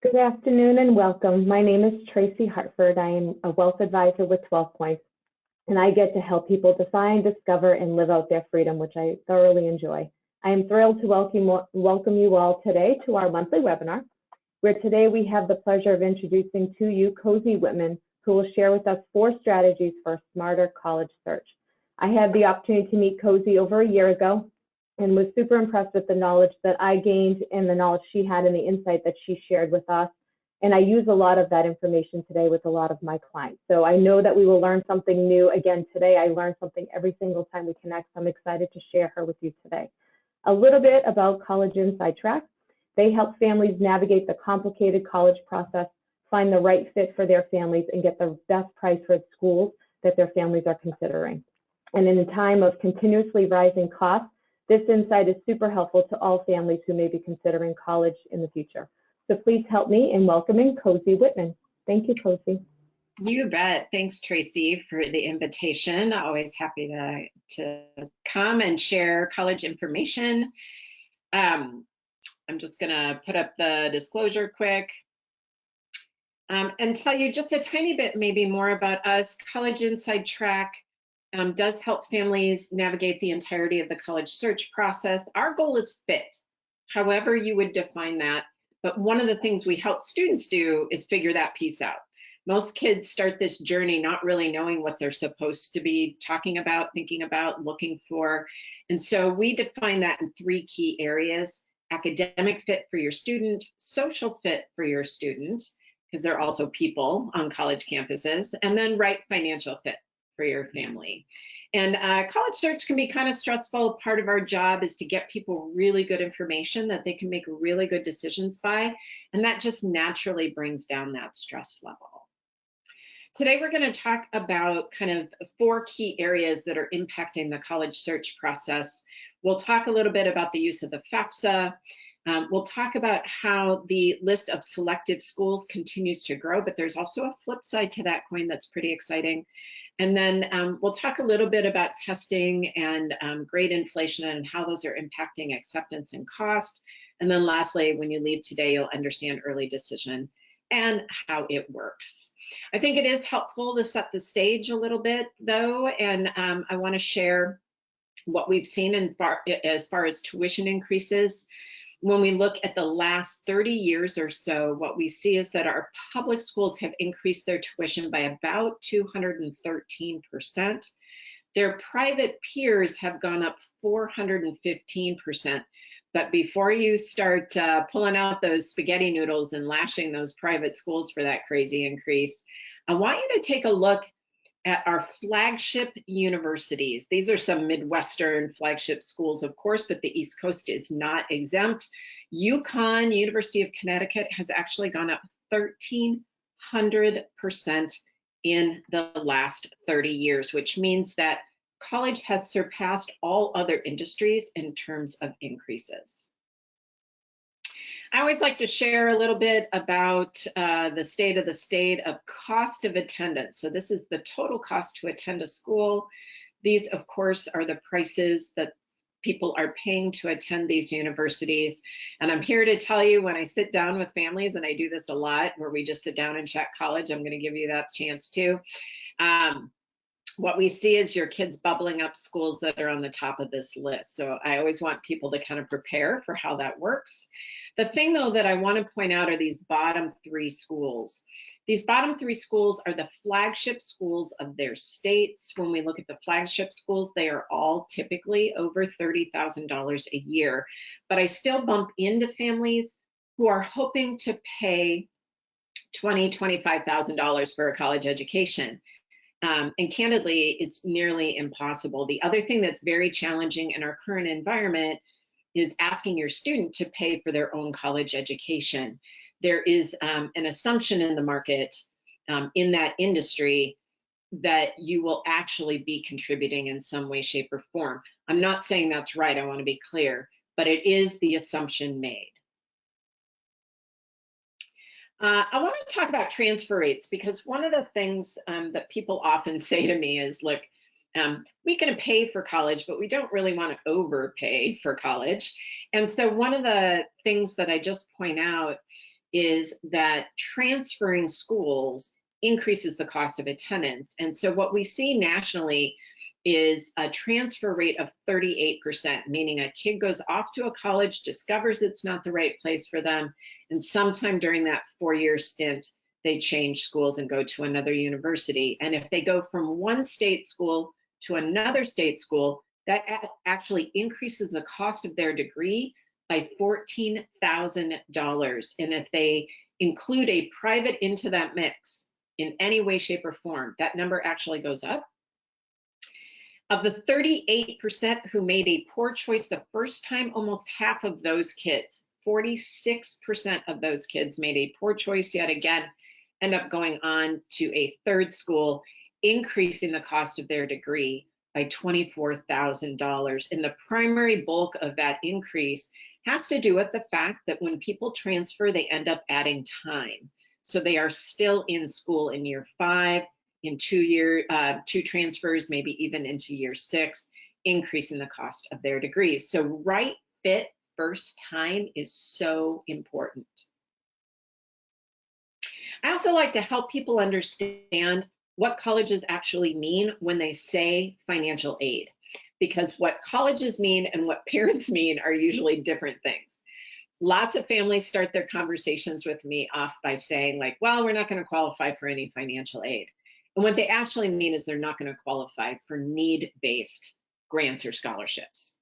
Good afternoon and welcome. My name is Tracy Hartford. I am a wealth advisor with 12 Points, and I get to help people define, discover, and live out their freedom, which I thoroughly enjoy. I am thrilled to welcome you all today to our monthly webinar, where today we have the pleasure of introducing to you Cozy Whitman, who will share with us 4 strategies for a smarter college search. I had the opportunity to meet Cozy over a year ago and was super impressed with the knowledge that I gained and the knowledge she had and the insight that she shared with us. And I use a lot of that information today with a lot of my clients. So I know that we will learn something new again today. I learn something every single time we connect. So I'm excited to share her with you today. A little bit about College Inside Track. They help families navigate the complicated college process, find the right fit for their families, and get the best price for schools that their families are considering. And in a time of continuously rising costs, this insight is super helpful to all families who may be considering college in the future. So please help me in welcoming Cozy Whitman. Thank you, Cozy. You bet. Thanks, Tracy, for the invitation. Always happy to come and share college information. I'm just going to put up the disclosure quick and tell you just a tiny bit maybe more about us. College Inside Track does help families navigate the entirety of the college search process. Our goal is fit, however you would define that. But one of the things we help students do is figure that piece out. Most kids start this journey not really knowing what they're supposed to be talking about, thinking about, looking for. And so we define that in 3 key areas: academic fit for your student, social fit for your student, because they're also people on college campuses, and then right financial fit for your family. And college search can be kind of stressful. Part of our job is to get people really good information that they can make really good decisions by, and that just naturally brings down that stress level. Today we're going to talk about kind of 4 key areas that are impacting the college search process. We'll talk a little bit about the use of the FAFSA. We'll talk about how the list of selective schools continues to grow, but there's also a flip side to that coin that's pretty exciting. And then we'll talk a little bit about testing and grade inflation and how those are impacting acceptance and cost. And then lastly, when you leave today, you'll understand early decision and how it works. I think it is helpful to set the stage a little bit, though, and I want to share what we've seen as far as tuition increases. When we look at the last 30 years or so, what we see is that our public schools have increased their tuition by about 213%. Their private peers have gone up 415%. But before you start pulling out those spaghetti noodles and lashing those private schools for that crazy increase, I want you to take a look at our flagship universities. These are some Midwestern flagship schools, of course, but the East Coast is not exempt. UConn, University of Connecticut, has actually gone up 1,300% in the last 30 years, which means that college has surpassed all other industries in terms of increases. I always like to share a little bit about the state of cost of attendance. So this is the total cost to attend a school. These, of course, are the prices that people are paying to attend these universities. And I'm here to tell you, when I sit down with families, and I do this a lot, where we just sit down and chat college, I'm going to give you that chance too. What we see is your kids bubbling up schools that are on the top of this list. So I always want people to kind of prepare for how that works. The thing, though, that I want to point out are these bottom 3 schools. These bottom 3 schools are the flagship schools of their states. When we look at the flagship schools, they are all typically over $30,000 a year. But I still bump into families who are hoping to pay $20,000, $25,000 for a college education. And candidly, it's nearly impossible. The other thing that's very challenging in our current environment is asking your student to pay for their own college education. There is an assumption in the market, in that industry, that you will actually be contributing in some way, shape, or form. I'm not saying that's right, I want to be clear, but it is the assumption made. I want to talk about transfer rates, because one of the things that people often say to me is, look, we can pay for college, but we don't really want to overpay for college. And so one of the things that I just point out is that transferring schools increases the cost of attendance. And so what we see nationally is a transfer rate of 38%, meaning a kid goes off to a college, discovers it's not the right place for them, and sometime during that 4-year stint, they change schools and go to another university. And if they go from one state school to another state school, that actually increases the cost of their degree by $14,000. And if they include a private into that mix in any way, shape, or form, that number actually goes up. Of the 38% who made a poor choice the first time, almost half of those kids, 46% of those kids made a poor choice yet again, end up going on to a third school, increasing the cost of their degree by $24,000. And the primary bulk of that increase has to do with the fact that when people transfer, they end up adding time. So they are still in school in year 5, in 2 transfers, maybe even into year 6, increasing the cost of their degrees. So right fit first time is so important. I also like to help people understand what colleges actually mean when they say financial aid, because what colleges mean and what parents mean are usually different things. Lots of families start their conversations with me off by saying like, well, we're not going to qualify for any financial aid. And what they actually mean is they're not going to qualify for need-based grants or scholarships.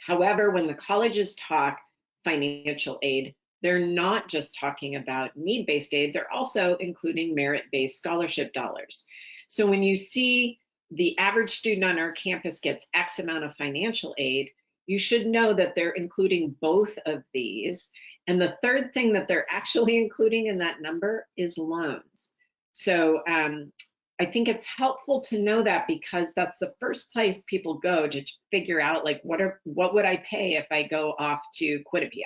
However, when the colleges talk financial aid, they're not just talking about need-based aid, they're also including merit-based scholarship dollars. So when you see the average student on our campus gets X amount of financial aid, you should know that they're including both of these. And the third thing that they're actually including in that number is loans. So I think it's helpful to know that, because that's the first place people go to figure out like, what would I pay if I go off to Quinnipiac?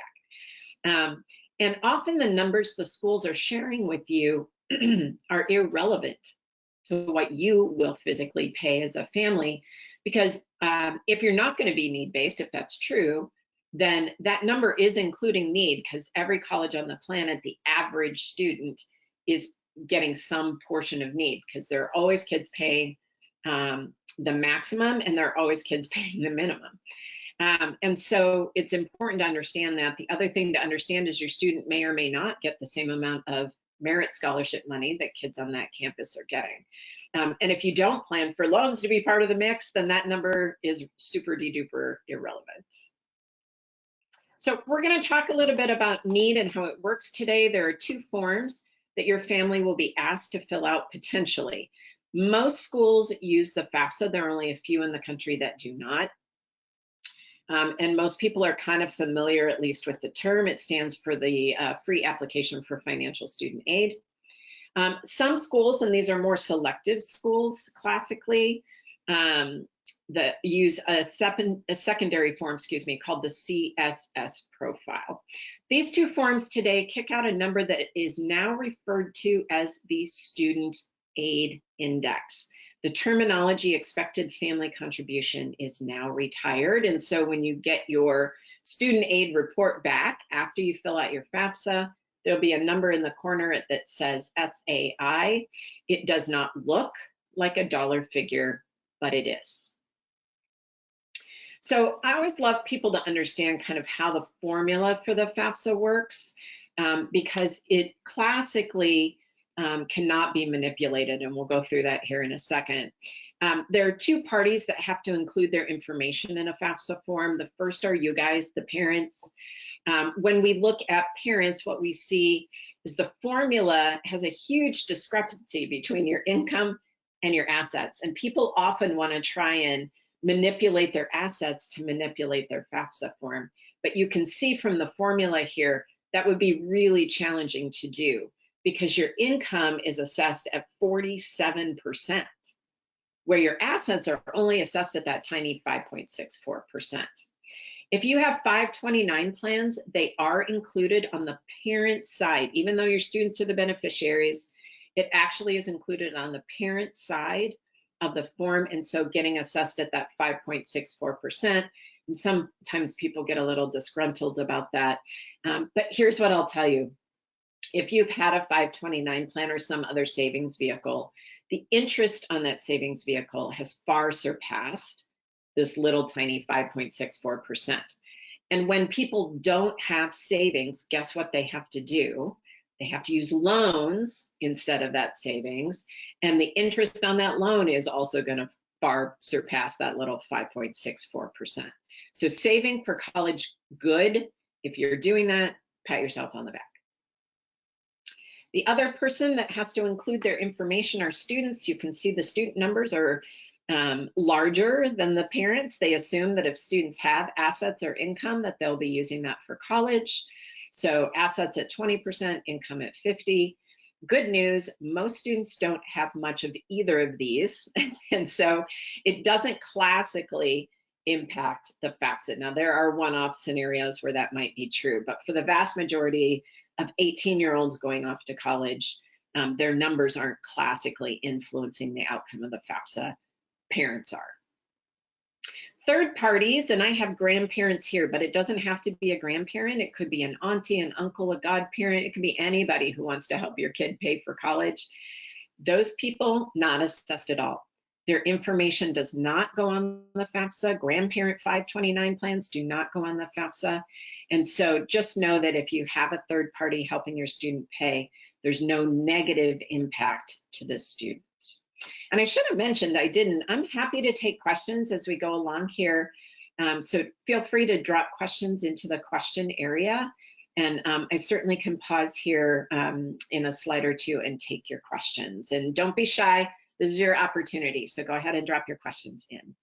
And often the numbers the schools are sharing with you are irrelevant to what you will physically pay as a family, because if you're not going to be need-based, if that's true, then that number is including need, because every college on the planet, the average student is getting some portion of need, because there are always kids paying the maximum and there are always kids paying the minimum. And so it's important to understand that. The other thing to understand is your student may or may not get the same amount of merit scholarship money that kids on that campus are getting. And if you don't plan for loans to be part of the mix, then that number is super duper irrelevant. So we're going to talk a little bit about need and how it works today. There are 2 forms that your family will be asked to fill out potentially. Most schools use the FAFSA. There are only a few in the country that do not. And most people are kind of familiar, at least with the term. It stands for the Free Application for Financial Student Aid. Some schools, and these are more selective schools classically, that use a secondary form, called the CSS profile. These 2 forms today kick out a number that is now referred to as the Student Aid Index. The terminology expected family contribution is now retired. And so when you get your student aid report back after you fill out your FAFSA, there'll be a number in the corner that says SAI. It does not look like a dollar figure, but it is. So I always love people to understand kind of how the formula for the FAFSA works, because it classically cannot be manipulated, and we'll go through that here in a second. There are 2 parties that have to include their information in a FAFSA form. The first are you guys, the parents. When we look at parents, what we see is the formula has a huge discrepancy between your income and your assets, and people often want to try and manipulate their assets to manipulate their FAFSA form. But you can see from the formula here that would be really challenging to do, because your income is assessed at 47%, where your assets are only assessed at that tiny 5.64%. If you have 529 plans, they are included on the parent side. Even though your students are the beneficiaries, it actually is included on the parent side of the form, and so getting assessed at that 5.64%. And sometimes people get a little disgruntled about that. But here's what I'll tell you. if you've had a 529 plan or some other savings vehicle, the interest on that savings vehicle has far surpassed this little tiny 5.64%. And when people don't have savings, guess what they have to do? They have to use loans instead of that savings. And the interest on that loan is also going to far surpass that little 5.64%. So saving for college, good. If you're doing that, pat yourself on the back. The other person that has to include their information are students. You can see the student numbers are larger than the parents. They assume that if students have assets or income, that they'll be using that for college. So assets at 20%, income at 50%. Good news, most students don't have much of either of these. And so it doesn't classically impact the FAFSA. Now, there are one-off scenarios where that might be true, but for the vast majority of 18-year-olds going off to college, their numbers aren't classically influencing the outcome of the FAFSA. Parents are. Third parties, and I have grandparents here, but it doesn't have to be a grandparent. It could be an auntie, an uncle, a godparent. It could be anybody who wants to help your kid pay for college. Those people, not assessed at all. Their information does not go on the FAFSA. Grandparent 529 plans do not go on the FAFSA. And so just know that if you have a third party helping your student pay, there's no negative impact to the student. And I should have mentioned, I didn't, I'm happy to take questions as we go along here. So feel free to drop questions into the question area. And I certainly can pause here in a slide or two and take your questions. And don't be shy, this is your opportunity. So go ahead and drop your questions in.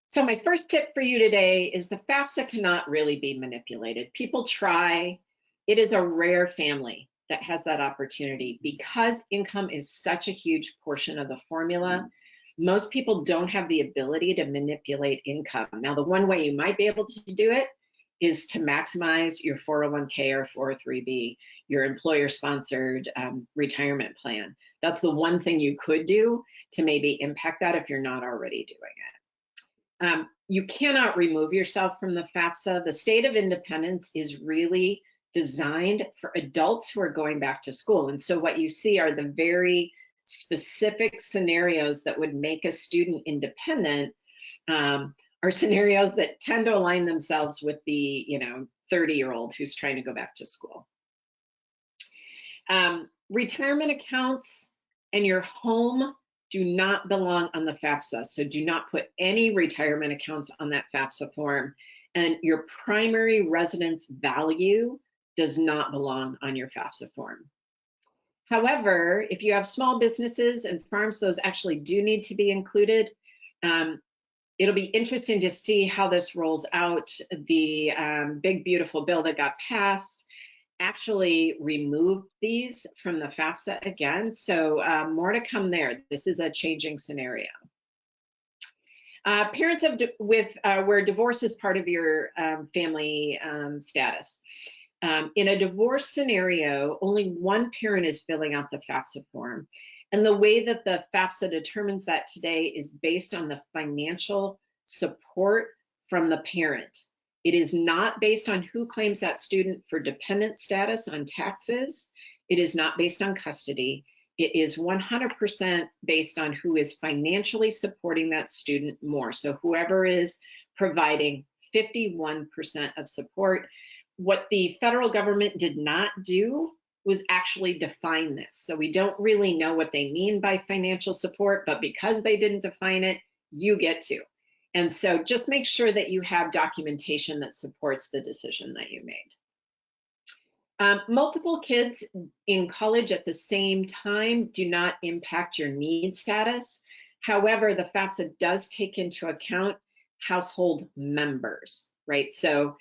So my first tip for you today is the FAFSA cannot really be manipulated. People try. It is a rare family that has that opportunity because income is such a huge portion of the formula. Most people don't have the ability to manipulate income. Now, the one way you might be able to do it is to maximize your 401k or 403b, your employer-sponsored retirement plan. That's the one thing you could do to maybe impact that if you're not already doing it. You cannot remove yourself from the FAFSA. The state of independence is really designed for adults who are going back to school. And so what you see are the very specific scenarios that would make a student independent are scenarios that tend to align themselves with the 30-year-old who's trying to go back to school. Retirement accounts and your home do not belong on the FAFSA. So do not put any retirement accounts on that FAFSA form. And your primary residence value does not belong on your FAFSA form. However, if you have small businesses and farms, those actually do need to be included. It'll be interesting to see how this rolls out. The big, beautiful bill that got passed actually removed these from the FAFSA again. So more to come there. This is a changing scenario. Parents where divorce is part of your family status. In a divorce scenario, only one parent is filling out the FAFSA form. And the way that the FAFSA determines that today is based on the financial support from the parent. It is not based on who claims that student for dependent status on taxes. It is not based on custody. It is 100% based on who is financially supporting that student more. So whoever is providing 51% of support. What the federal government did not do was actually define this. So we don't really know what they mean by financial support, but because they didn't define it, you get to. And so just make sure that you have documentation that supports the decision that you made. Multiple kids in college at the same time do not impact your need status. However, the FAFSA does take into account household members, right? So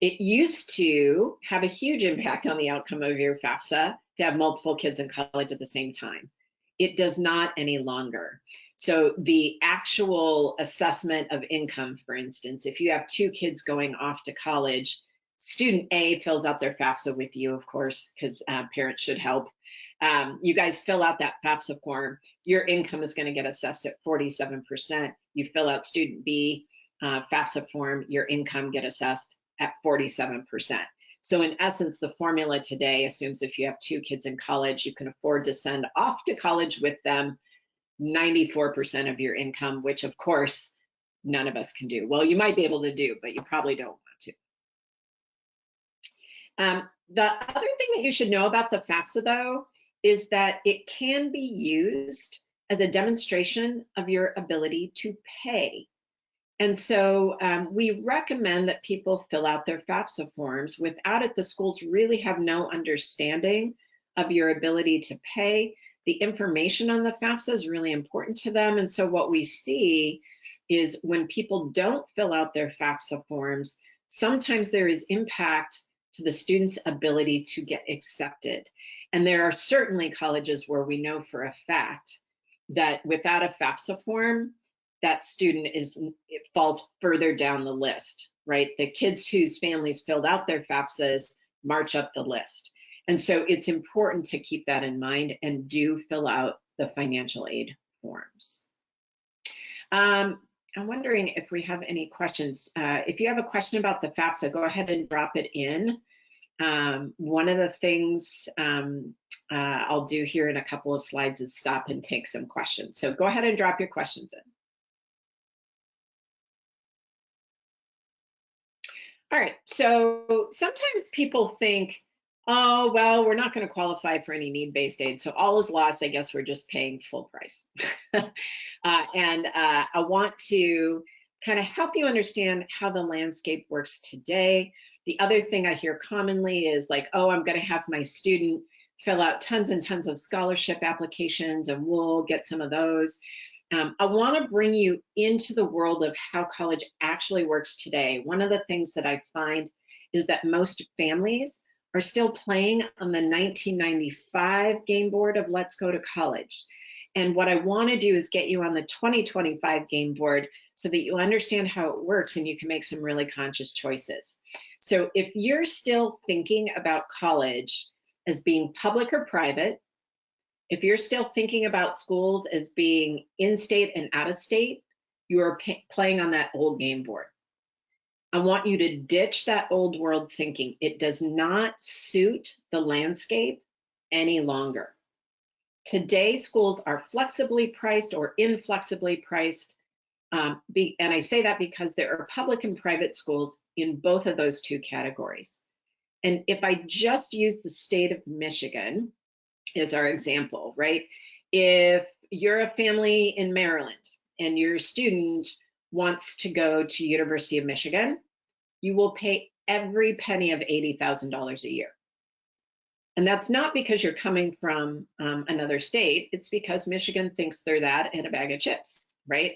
it used to have a huge impact on the outcome of your FAFSA to have multiple kids in college at the same time. It does not any longer. So the actual assessment of income, for instance, if you have two kids going off to college, student A fills out their FAFSA with you, of course, because parents should help. You guys fill out that FAFSA form. Your income is going to get assessed at 47%. You fill out student B FAFSA form, your income get assessed at 47%. So in essence, the formula today assumes if you have 2 kids in college, you can afford to send off to college with them 94% of your income, which of course, none of us can do. Well, you might be able to do, but you probably don't want to. The other thing that you should know about the FAFSA, though, is that it can be used as a demonstration of your ability to pay. And so we recommend that people fill out their FAFSA forms. Without it, the schools really have no understanding of your ability to pay. The information on the FAFSA is really important to them. And so what we see is when people don't fill out their FAFSA forms, sometimes there is impact to the student's ability to get accepted. And there are certainly colleges where we know for a fact that without a FAFSA form, that student it falls further down the list, right? The kids whose families filled out their FAFSAs march up the list. And so it's important to keep that in mind and do fill out the financial aid forms. I'm wondering if we have any questions. If you have a question about the FAFSA, go ahead and drop it in. One of the things I'll do here in a couple of slides is stop and take some questions. So go ahead and drop your questions in. All right, so sometimes people think, oh, well, we're not going to qualify for any need-based aid, so all is lost. I guess we're just paying full price. I want to kind of help you understand how the landscape works today. The other thing I hear commonly is like, oh, I'm going to have my student fill out tons and tons of scholarship applications, and we'll get some of those. I want to bring you into the world of how college actually works today. One of the things that I find is that most families are still playing on the 1995 game board of Let's Go to College. And what I want to do is get you on the 2025 game board so that you understand how it works and you can make some really conscious choices. So if you're still thinking about college as being public or private, if you're still thinking about schools as being in-state and out-of-state, you are playing on that old game board. I want you to ditch that old world thinking. It does not suit the landscape any longer. Today, schools are flexibly priced or inflexibly priced. And I say that because there are public and private schools in both of those two categories. And if I just use the state of Michigan as our example, right? If you're a family in Maryland and your student wants to go to University of Michigan, you will pay every penny of $80,000 a year. And that's not because you're coming from another state, it's because Michigan thinks they're that and a bag of chips, right?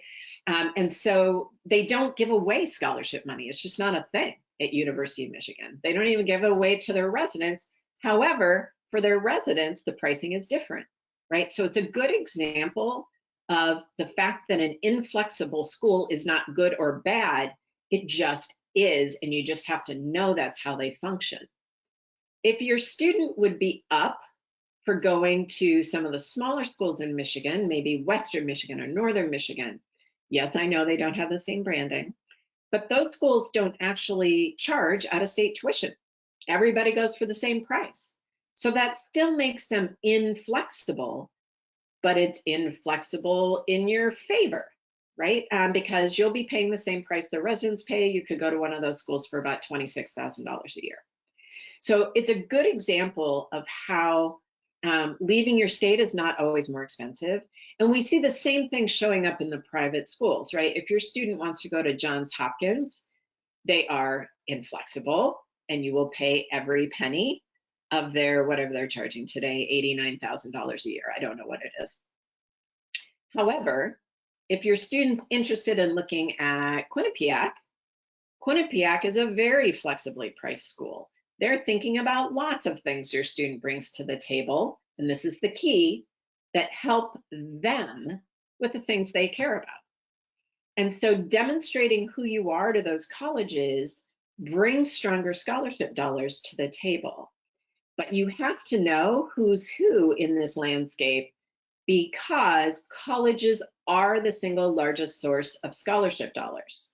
And so they don't give away scholarship money. It's just not a thing at University of Michigan. They don't even give it away to their residents. However, for their residents, the pricing is different, right? So it's a good example of the fact that an inflexible school is not good or bad, it just is, and you just have to know that's how they function. If your student would be up for going to some of the smaller schools in Michigan, maybe Western Michigan or Northern Michigan, yes, I know they don't have the same branding, but those schools don't actually charge out-of-state tuition. Everybody goes for the same price. So that still makes them inflexible, but it's inflexible in your favor, right? Because you'll be paying the same price the residents pay. You could go to one of those schools for about $26,000 a year. So it's a good example of how leaving your state is not always more expensive. And we see the same thing showing up in the private schools, right? If your student wants to go to Johns Hopkins, they are inflexible and you will pay every penny of their, whatever they're charging today, $89,000 a year. I don't know what it is. However, if your student's interested in looking at Quinnipiac, Quinnipiac is a very flexibly priced school. They're thinking about lots of things your student brings to the table, and this is the key, that help them with the things they care about. And so demonstrating who you are to those colleges brings stronger scholarship dollars to the table. But you have to know who's who in this landscape because colleges are the single largest source of scholarship dollars.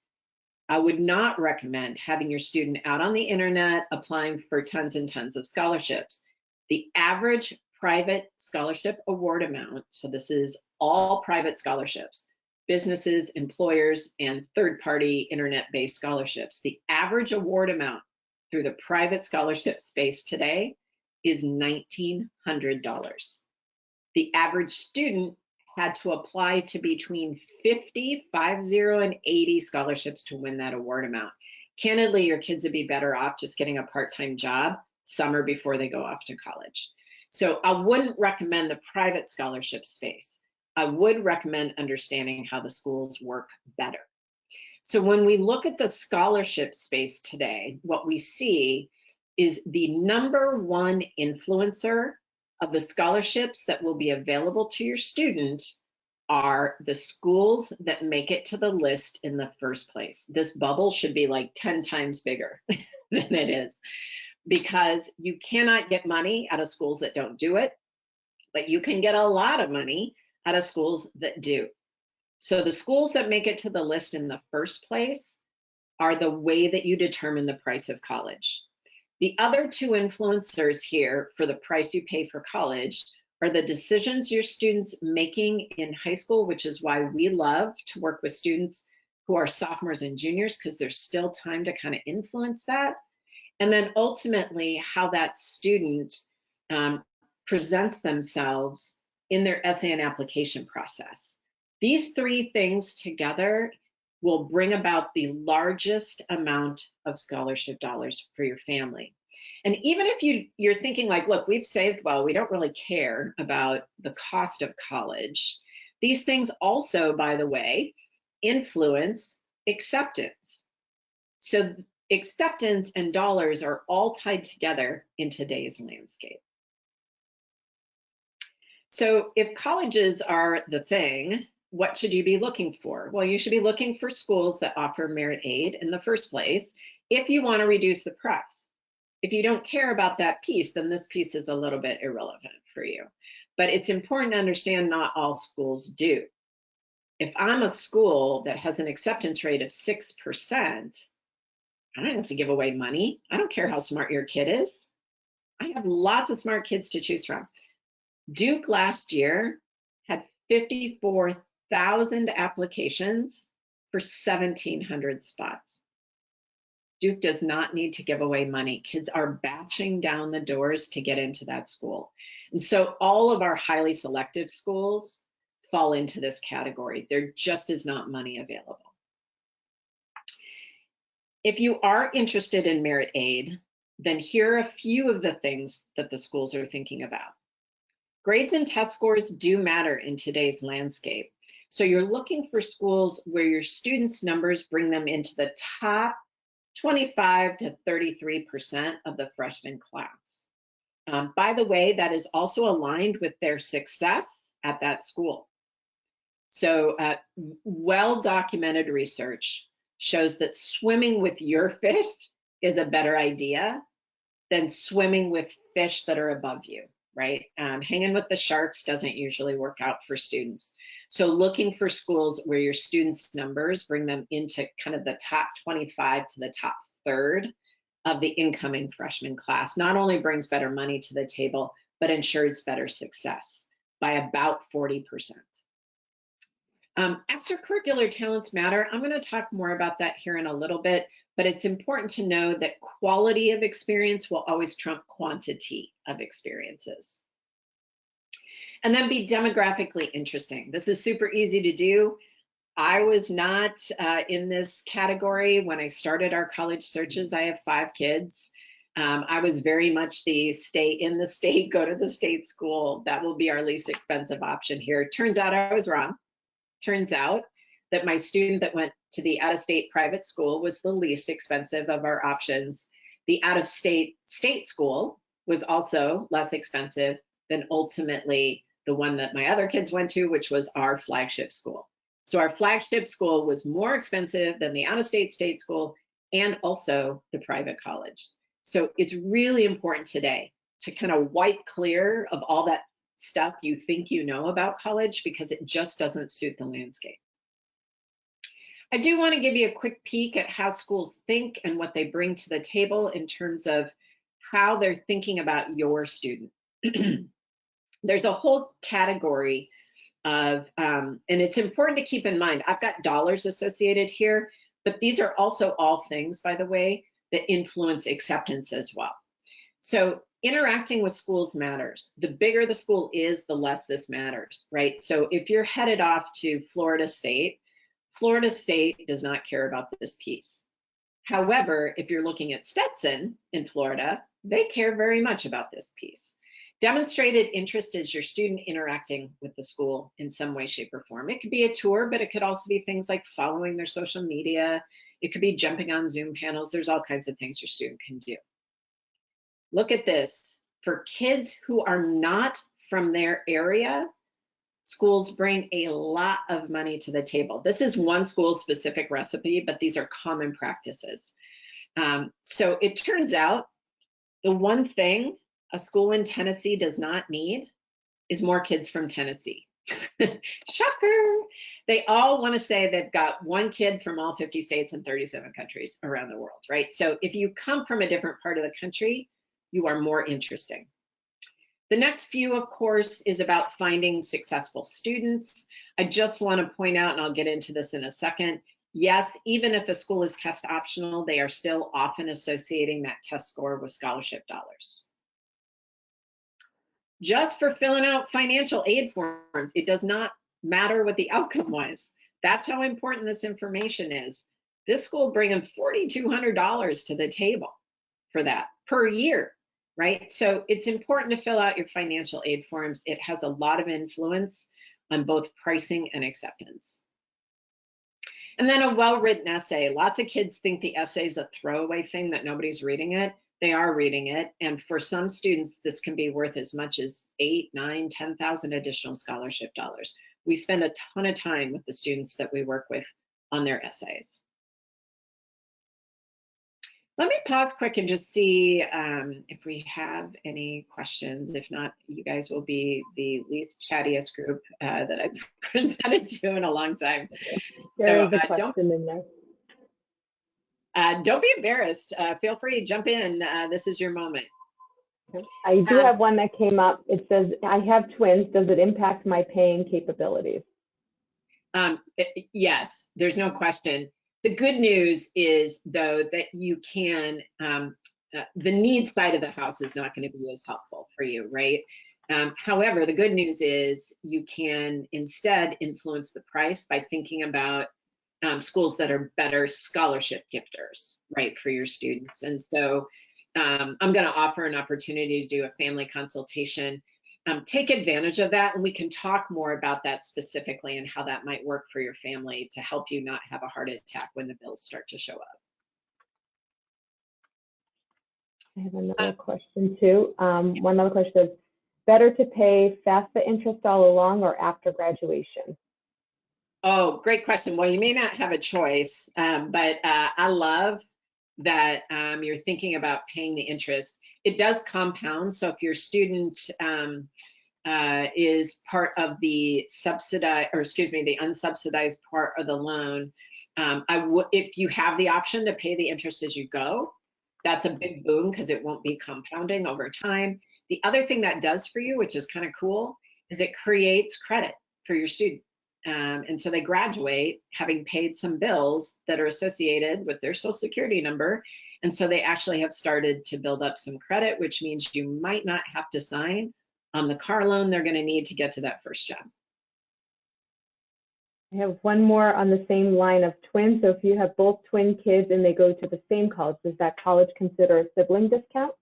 I would not recommend having your student out on the internet applying for tons and tons of scholarships. The average private scholarship award amount, so this is all private scholarships, businesses, employers, and third-party internet-based scholarships. The average award amount through the private scholarship space today is $1,900. The average student had to apply to between 50 and 80 scholarships to win that award amount. Candidly, your kids would be better off just getting a part-time job summer before they go off to college. So I wouldn't recommend the private scholarship space. I would recommend understanding how the schools work better. So when we look at the scholarship space today, what we see is the #1 influencer of the scholarships that will be available to your student are the schools that make it to the list in the first place. This bubble should be like 10 times bigger than it is, because you cannot get money out of schools that don't do it, but you can get a lot of money out of schools that do. So the schools that make it to the list in the first place are the way that you determine the price of college. The other two influencers here for the price you pay for college are the decisions your students making in high school, which is why we love to work with students who are sophomores and juniors, because there's still time to kind of influence that. And then ultimately how that student presents themselves in their essay and application process. These three things together will bring about the largest amount of scholarship dollars for your family. And even if you're thinking like, look, we've saved well, we don't really care about the cost of college. These things also, by the way, influence acceptance. So acceptance and dollars are all tied together in today's landscape. So if colleges are the thing, what should you be looking for? Well, you should be looking for schools that offer merit aid in the first place if you want to reduce the price. If you don't care about that piece, then this piece is a little bit irrelevant for you. But it's important to understand not all schools do. If I'm a school that has an acceptance rate of 6%, I don't have to give away money. I don't care how smart your kid is. I have lots of smart kids to choose from. Duke last year had 54,000 applications for 1,700 spots. Duke does not need to give away money. Kids are bashing down the doors to get into that school. And so all of our highly selective schools fall into this category. There just is not money available. If you are interested in merit aid, then here are a few of the things that the schools are thinking about. Grades and test scores do matter in today's landscape. So you're looking for schools where your students' numbers bring them into the top 25 to 33% of the freshman class. By the way, that is also aligned with their success at that school. So well-documented research shows that swimming with your fish is a better idea than swimming with fish that are above you, right? Hanging with the sharks doesn't usually work out for students. So looking for schools where your students' numbers bring them into kind of the top 25 to the top third of the incoming freshman class not only brings better money to the table, but ensures better success by about 40%. Extracurricular talents matter. I'm going to talk more about that here in a little bit, but it's important to know that quality of experience will always trump quantity of experiences. And then be demographically interesting. This is super easy to do. I was not in this category when I started our college searches. I have 5 kids. I was very much the stay in the state, go to the state school. That will be our least expensive option here. Turns out I was wrong. Turns out that my student that went to the out-of-state private school was the least expensive of our options. The out-of-state state school was also less expensive than ultimately the one that my other kids went to, which was our flagship school. So our flagship school was more expensive than the out-of-state state school and also the private college. So it's really important today to kind of wipe clear of all that stuff you think you know about college, because it just doesn't suit the landscape. I do want to give you a quick peek at how schools think and what they bring to the table in terms of how they're thinking about your student. There's a whole category of, and it's important to keep in mind, I've got dollars associated here, but these are also all things, by the way, that influence acceptance as well. So interacting with schools matters. The bigger the school is, the less this matters, right? So if you're headed off to Florida State does not care about this piece. However, if you're looking at Stetson in Florida, they care very much about this piece. Demonstrated interest is your student interacting with the school in some way, shape, or form. It could be a tour, but it could also be things like following their social media. It could be jumping on Zoom panels. There's all kinds of things your student can do. Look at this. For kids who are not from their area, schools bring a lot of money to the table. This is one school-specific recipe, but these are common practices. So it turns out the one thing a school in Tennessee does not need is more kids from Tennessee. Shocker. They all want to say they've got one kid from all 50 states and 37 countries around the world, right? So if you come from a different part of the country, you are more interesting. The next few, of course, is about finding successful students. I just want to point out, and I'll get into this in a second, yes, even if a school is test optional, they are still often associating that test score with scholarship dollars. Just for filling out financial aid forms, it does not matter what the outcome was. That's how important this information is. This school bringing $4,200 to the table for that per year, right? So it's important to fill out your financial aid forms. It has a lot of influence on both pricing and acceptance. And then a well-written essay. Lots of kids think the essay is a throwaway thing, that nobody's reading it. They are reading it. And for some students, this can be worth as much as 8, 9, 10,000 additional scholarship dollars. We spend a ton of time with the students that we work with on their essays. Let me pause quick and just see if we have any questions. If not, you guys will be the least chattiest group that I've presented to in a long time. There is a question in there. Don't be embarrassed. Feel free to jump in. This is your moment. I do have one that came up. It says, I have twins. Does it impact my paying capabilities? Yes, there's no question. The good news is, though, that you can, the needs side of the house is not going to be as helpful for you, right? However, the good news is you can instead influence the price by thinking about schools that are better scholarship gifters, right, for your students. And so I'm going to offer an opportunity to do a family consultation. Take advantage of that, and we can talk more about that specifically and how that might work for your family to help you not have a heart attack when the bills start to show up. I have another question too. One other question is, better to pay FAFSA interest all along or after graduation? Oh, great question. Well, you may not have a choice, but I love that you're thinking about paying the interest. It does compound. So if your student is part of the subsidized, or excuse me, the unsubsidized part of the loan, if you have the option to pay the interest as you go, that's a big boon because it won't be compounding over time. The other thing that does for you, which is kind of cool, is it creates credit for your student. And so they graduate having paid some bills that are associated with their social security number. And so they actually have started to build up some credit, which means you might not have to sign on the car loan they're going to need to get to that first job. I have one more on the same line of twins. So if you have both twin kids and they go to the same college, does that college consider a sibling discount?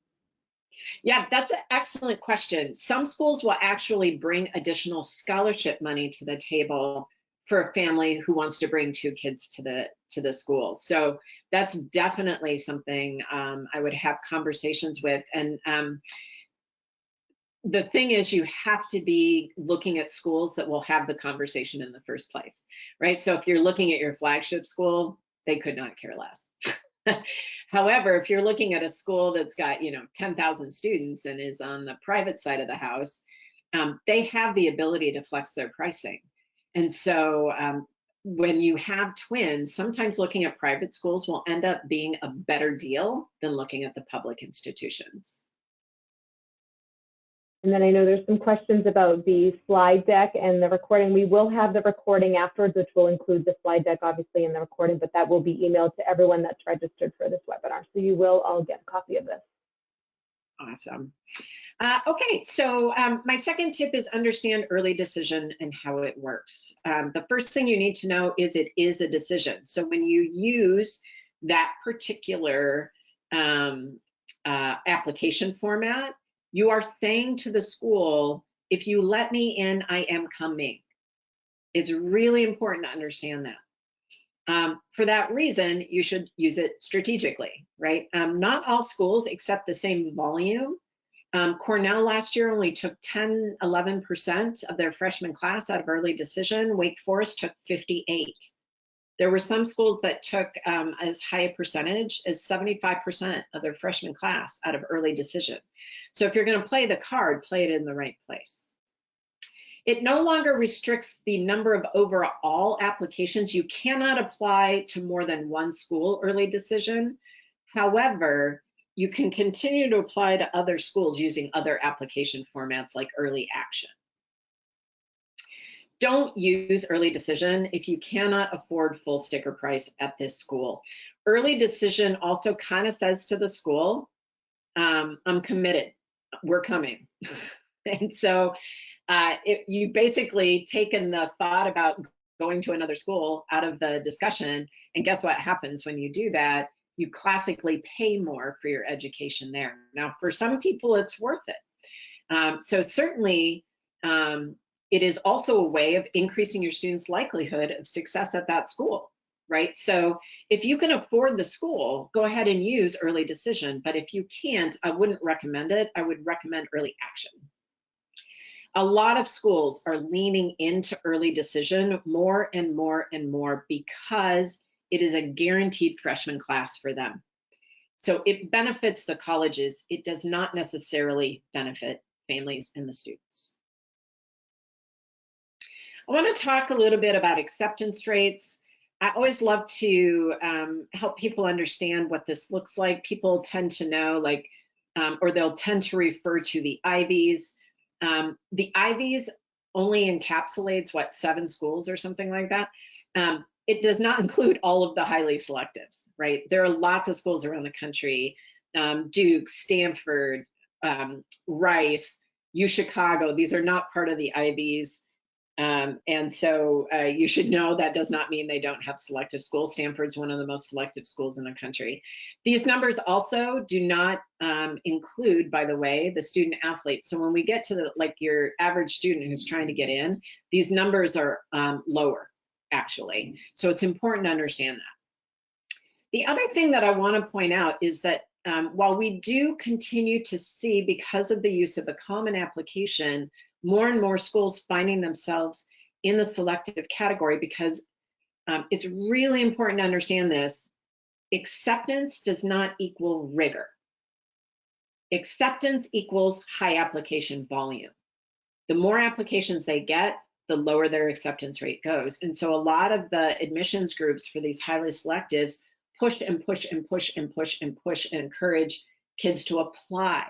Yeah, that's an excellent question. Some schools will actually bring additional scholarship money to the table for a family who wants to bring 2 kids to the school. So that's definitely something I would have conversations with. And the thing is, you have to be looking at schools that will have the conversation in the first place, right? So if you're looking at your flagship school, they could not care less. However, if you're looking at a school that's got, 10,000 students and is on the private side of the house, they have the ability to flex their pricing. And so when you have twins, sometimes looking at private schools will end up being a better deal than looking at the public institutions. And then I know there's some questions about the slide deck and the recording. We will have the recording afterwards, which will include the slide deck, obviously, in the recording, but that will be emailed to everyone that's registered for this webinar. So you will all get a copy of this. Awesome. Okay, so my second tip is understand early decision and how it works. The first thing you need to know is it is a decision. So when you use that particular application format, you are saying to the school, if you let me in, I am coming. It's really important to understand that. For that reason, you should use it strategically, right? Not all schools accept the same volume. Cornell last year only took 11% of their freshman class out of early decision. Wake Forest took 58. There were some schools that took as high a percentage as 75% of their freshman class out of early decision. So if you're going to play the card, play it in the right place. It no longer restricts the number of overall applications. You cannot apply to more than one school early decision. However, you can continue to apply to other schools using other application formats like early action. Don't use early decision if you cannot afford full sticker price at this school. Early decision also kind of says to the school, I'm committed, we're coming. And so you basically taken the thought about going to another school out of the discussion, and guess what happens when you do that? You classically pay more for your education there. Now, for some people, it's worth it. So certainly, it is also a way of increasing your students' likelihood of success at that school, right? So if you can afford the school, go ahead and use early decision. But if you can't, I wouldn't recommend it. I would recommend early action. A lot of schools are leaning into early decision more and more and more because it is a guaranteed freshman class for them. So it benefits the colleges. It does not necessarily benefit families and the students. I want to talk a little bit about acceptance rates. I always love to help people understand what this looks like. People tend to know, like, or they'll tend to refer to the Ivies. The Ivies only encapsulates, what, 7 schools or something like that. It does not include all of the highly selectives, right? There are lots of schools around the country, Duke, Stanford, Rice, UChicago. These are not part of the Ivies. And so you should know that does not mean they don't have selective schools. Stanford's one of the most selective schools in the country. These numbers also do not include, by the way, the student athletes. So when we get to the, like, your average student who's trying to get in, these numbers are lower, actually. So it's important to understand that. The other thing that I want to point out is that while we do continue to see, because of the use of the common application, more and more schools finding themselves in the selective category, because it's really important to understand this. Acceptance does not equal rigor. Acceptance equals high application volume. The more applications they get, the lower their acceptance rate goes. And so a lot of the admissions groups for these highly selectives push and push and push and push and push and encourage kids to apply,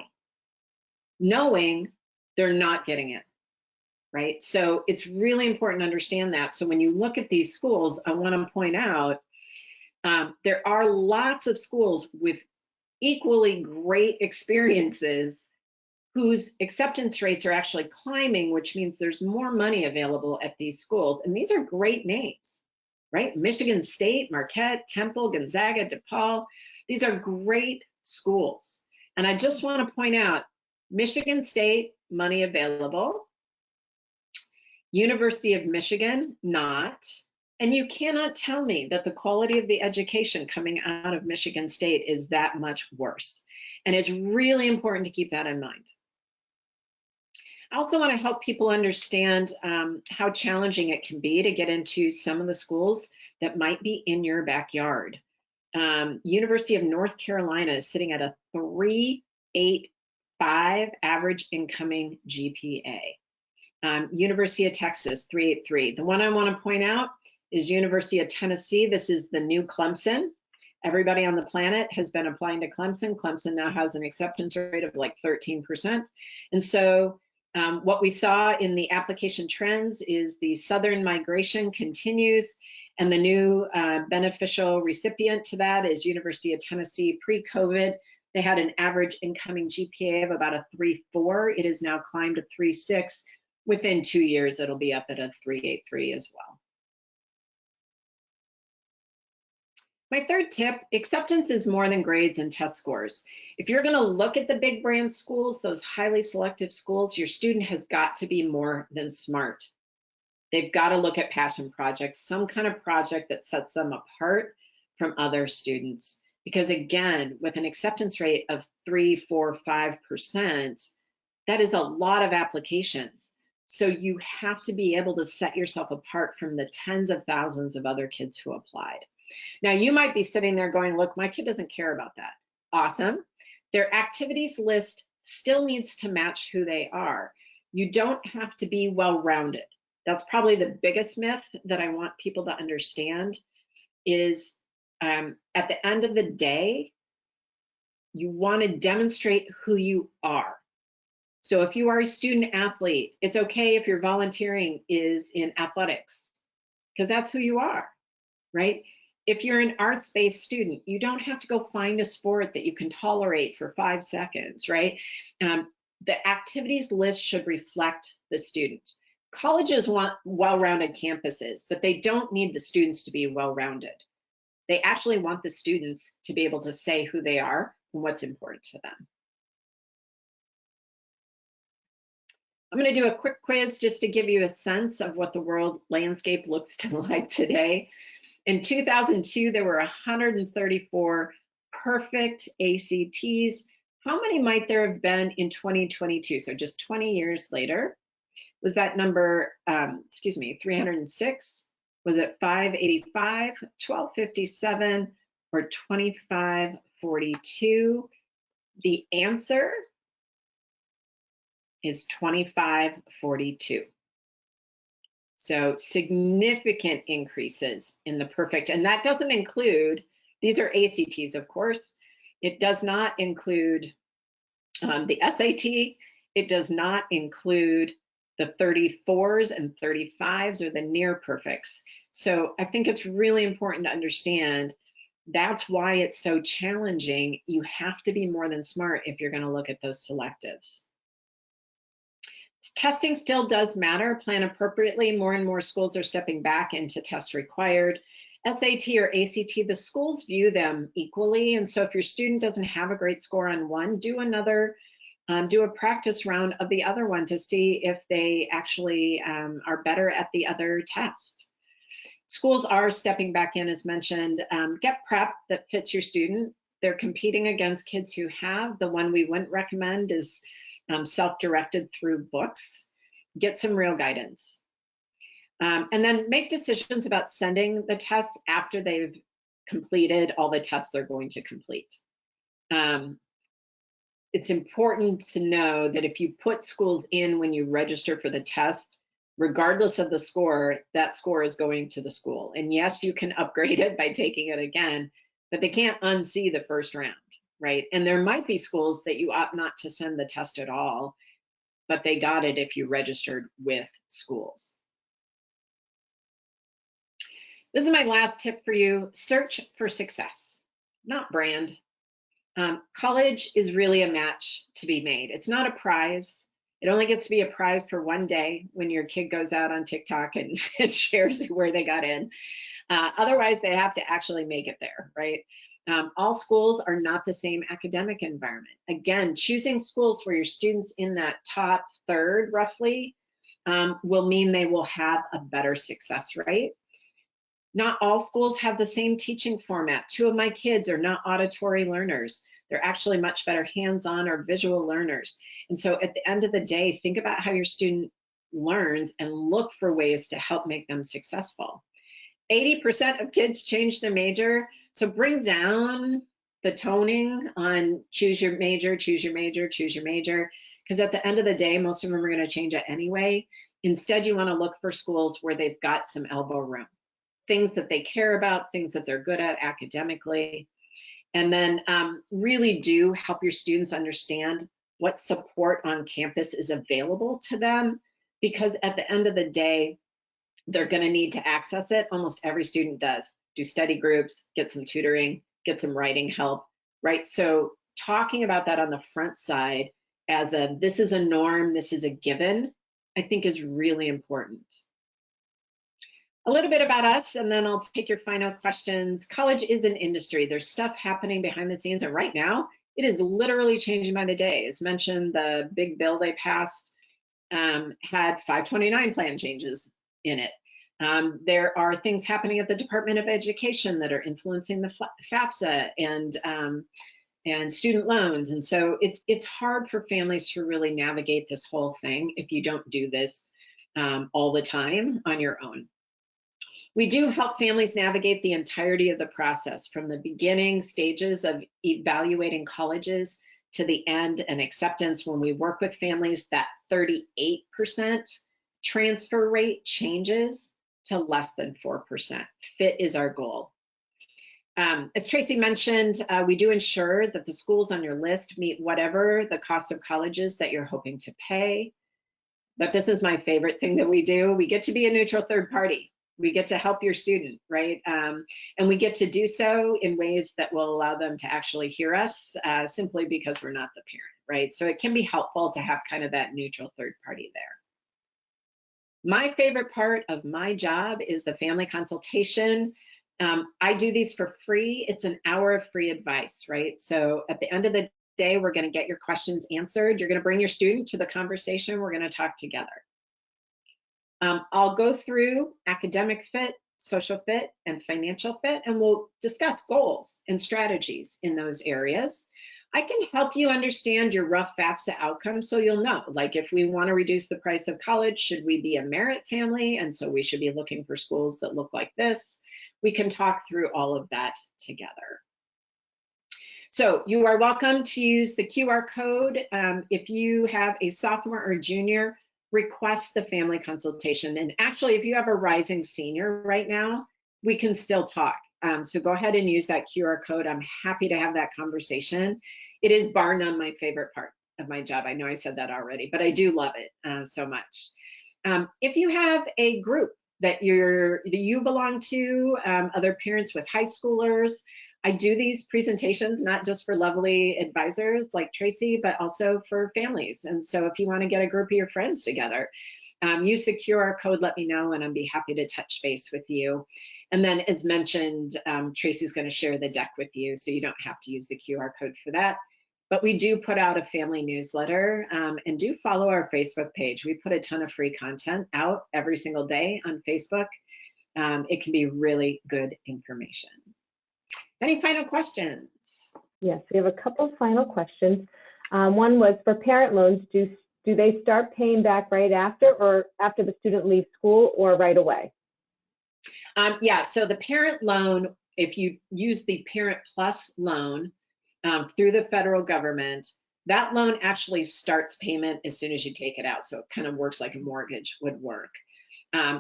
knowing they're not getting it, right? So it's really important to understand that. So when you look at these schools, I want to point out there are lots of schools with equally great experiences whose acceptance rates are actually climbing, which means there's more money available at these schools. And these are great names, right? Michigan State, Marquette, Temple, Gonzaga, DePaul. These are great schools. And I just want to point out, Michigan State, money available. University of Michigan, not. And you cannot tell me that the quality of the education coming out of Michigan State is that much worse. And it's really important to keep that in mind. I also want to help people understand how challenging it can be to get into some of the schools that might be in your backyard. University of North Carolina is sitting at a 3.85 average incoming GPA. University of Texas, 3.83. The one I want to point out is University of Tennessee. This is the new Clemson. Everybody on the planet has been applying to Clemson. Clemson now has an acceptance rate of like 13%. And so what we saw in the application trends is the Southern migration continues, and the new beneficial recipient to that is University of Tennessee. Pre-COVID, they had an average incoming GPA of about a 3.4. It has now climbed to 3.6. Within 2 years, it'll be up at a 3.83 as well. My third tip, acceptance is more than grades and test scores. If you're gonna look at the big brand schools, those highly selective schools, your student has got to be more than smart. They've got to look at passion projects, some kind of project that sets them apart from other students. Because again, with an acceptance rate of 3, 4, 5%, that is a lot of applications. So you have to be able to set yourself apart from the tens of thousands of other kids who applied. Now, you might be sitting there going, look, my kid doesn't care about that. Awesome. Their activities list still needs to match who they are. You don't have to be well-rounded. That's probably the biggest myth that I want people to understand is at the end of the day, you want to demonstrate who you are. So if you are a student athlete, it's okay if your volunteering is in athletics, because that's who you are, right? If you're an arts-based student, you don't have to go find a sport that you can tolerate for 5 seconds, right? The activities list should reflect the student. Colleges want well-rounded campuses, but they don't need the students to be well-rounded. They actually want the students to be able to say who they are and what's important to them. I'm going to do a quick quiz just to give you a sense of what the world landscape looks like today. In 2002, there were 134 perfect ACTs. How many might there have been in 2022? So just 20 years later. Was that number, 306? Was it 585, 1257, or 2542? The answer is 2542. So significant increases in the perfect, and that doesn't include, these are ACTs, of course. It does not include the SAT. It does not include the 34s and 35s or the near perfects. So I think it's really important to understand that's why it's so challenging. You have to be more than smart if you're going to look at those selectives. Testing still does matter. Plan appropriately. More and more schools are stepping back into tests required. SAT or ACT, the schools view them equally. And so if your student doesn't have a great score on one, do another, do a practice round of the other one to see if they actually are better at the other test. Schools are stepping back in, as mentioned. Get prep that fits your student. They're competing against kids who have. The one we wouldn't recommend is self-directed through books. Get some real guidance. And then make decisions about sending the test after they've completed all the tests they're going to complete. It's important to know that if you put schools in when you register for the test, regardless of the score, that score is going to the school. And yes, you can upgrade it by taking it again, but they can't unsee the first round, right? And there might be schools that you opt not to send the test at all, but they got it if you registered with schools. This is my last tip for you. Search for success, not brand. College is really a match to be made. It's not a prize. It only gets to be a prize for one day when your kid goes out on TikTok and shares where they got in. Otherwise, they have to actually make it there, right? All schools are not the same academic environment. Again, choosing schools where your students in that top third, roughly, will mean they will have a better success rate. Not all schools have the same teaching format. 2 of my kids are not auditory learners. They're actually much better hands-on or visual learners. And so at the end of the day, think about how your student learns and look for ways to help make them successful. 80% of kids change their major. So bring down the toning on choose your major, choose your major, choose your major, because at the end of the day, most of them are going to change it anyway. Instead, you want to look for schools where they've got some elbow room. things that they care about, things that they're good at academically. And then really do help your students understand what support on campus is available to them, because at the end of the day, they're going to need to access it. Almost every student does. Do study groups, get some tutoring, get some writing help, right? So talking about that on the front side as this is a norm, this is a given, I think is really important. A little bit about us, and then I'll take your final questions. College is an industry. There's stuff happening behind the scenes, and right now, it is literally changing by the day. As mentioned, the big bill they passed had 529 plan changes in it. There are things happening at the Department of Education that are influencing the FAFSA and student loans. And so it's hard for families to really navigate this whole thing if you don't do this all the time on your own. We do help families navigate the entirety of the process, from the beginning stages of evaluating colleges to the end and acceptance. When we work with families, that 38% transfer rate changes to less than 4%. Fit is our goal. As Tracy mentioned, we do ensure that the schools on your list meet whatever the cost of colleges that you're hoping to pay. But this is my favorite thing that we do. We get to be a neutral third party. We get to help your student, right? And we get to do so in ways that will allow them to actually hear us simply because we're not the parent, right? So it can be helpful to have kind of that neutral third party there. My favorite part of my job is the family consultation. I do these for free. It's an hour of free advice, right? So at the end of the day, we're going to get your questions answered. You're going to bring your student to the conversation. We're going to talk together. I'll go through academic fit, social fit, and financial fit, and we'll discuss goals and strategies in those areas. I can help you understand your rough FAFSA outcome so you'll know, like if we want to reduce the price of college, should we be a merit family? And so we should be looking for schools that look like this. We can talk through all of that together. So you are welcome to use the QR code. If you have a sophomore or junior, request the family consultation. And actually, if you have a rising senior right now, we can still talk. So go ahead and use that QR code. I'm happy to have that conversation. It is bar none my favorite part of my job. I know I said that already, but I do love it so much. If you have a group that you belong to, other parents with high schoolers, I do these presentations not just for lovely advisors like Tracy, but also for families. And so if you want to get a group of your friends together, use the QR code, let me know, and I'd be happy to touch base with you. And then as mentioned, Tracy's going to share the deck with you, so you don't have to use the QR code for that. But we do put out a family newsletter, and do follow our Facebook page. We put a ton of free content out every single day on Facebook. It can be really good information. Any final questions? Yes, we have a couple final questions. One was for parent loans, do they start paying back right after, or after the student leaves school, or right away? Yeah, so the parent loan, if you use the Parent Plus loan through the federal government, that loan actually starts payment as soon as you take it out. So it kind of works like a mortgage would work.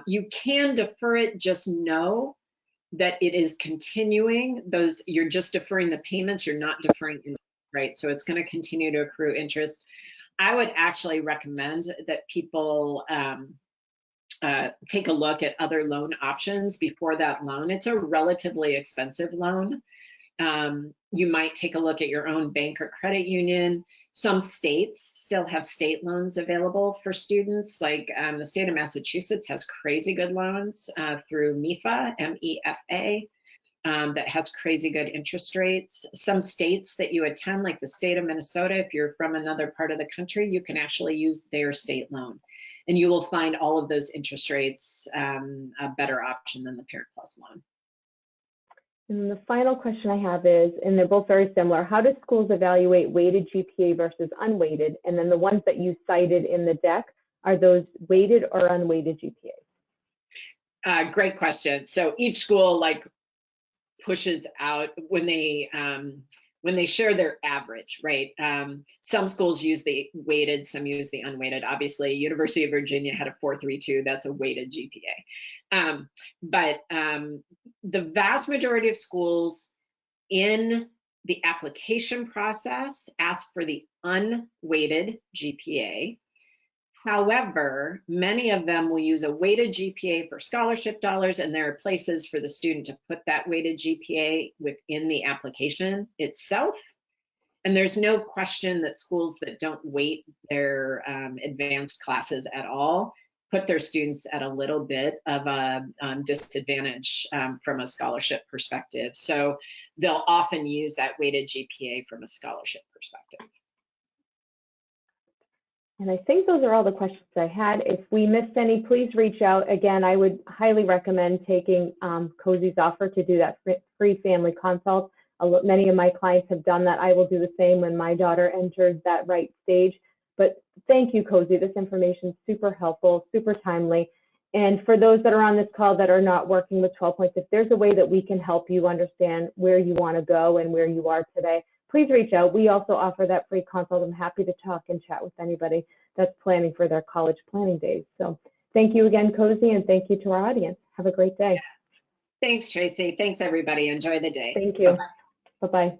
You can defer it, just know that it is continuing. You're just deferring the payments, you're not deferring interest, right? So it's going to continue to accrue interest. I would actually recommend that people take a look at other loan options before that loan. It's a relatively expensive loan. You might take a look at your own bank or credit union. Some states still have state loans available for students, like the state of Massachusetts has crazy good loans through MEFA, M-E-F-A, that has crazy good interest rates. Some states that you attend, like the state of Minnesota, if you're from another part of the country, you can actually use their state loan. And you will find all of those interest rates a better option than the Parent Plus loan. And the final question I have is, and they're both very similar, how do schools evaluate weighted GPA versus unweighted? And then the ones that you cited in the deck, are those weighted or unweighted GPAs? Great question. So each school pushes out when they share their average, right? Some schools use the weighted, some use the unweighted. Obviously, University of Virginia had a 4.32. That's a weighted GPA. But the vast majority of schools in the application process ask for the unweighted GPA. However, many of them will use a weighted GPA for scholarship dollars, and there are places for the student to put that weighted GPA within the application itself. And there's no question that schools that don't weight their advanced classes at all put their students at a little bit of a disadvantage from a scholarship perspective. So they'll often use that weighted GPA from a scholarship perspective. And I think those are all the questions I had. If we missed any, please reach out. Again, I would highly recommend taking COSI's offer to do that free family consult. Many of my clients have done that. I will do the same when my daughter enters that right stage. But thank you, COSI. This information is super helpful, super timely. And for those that are on this call that are not working with 12 points, if there's a way that we can help you understand where you want to go and where you are today, please reach out. We also offer that free consult. I'm happy to talk and chat with anybody that's planning for their college planning days. So thank you again, COSI, and thank you to our audience. Have a great day. Thanks, Tracy. Thanks, everybody. Enjoy the day. Thank you. Bye-bye.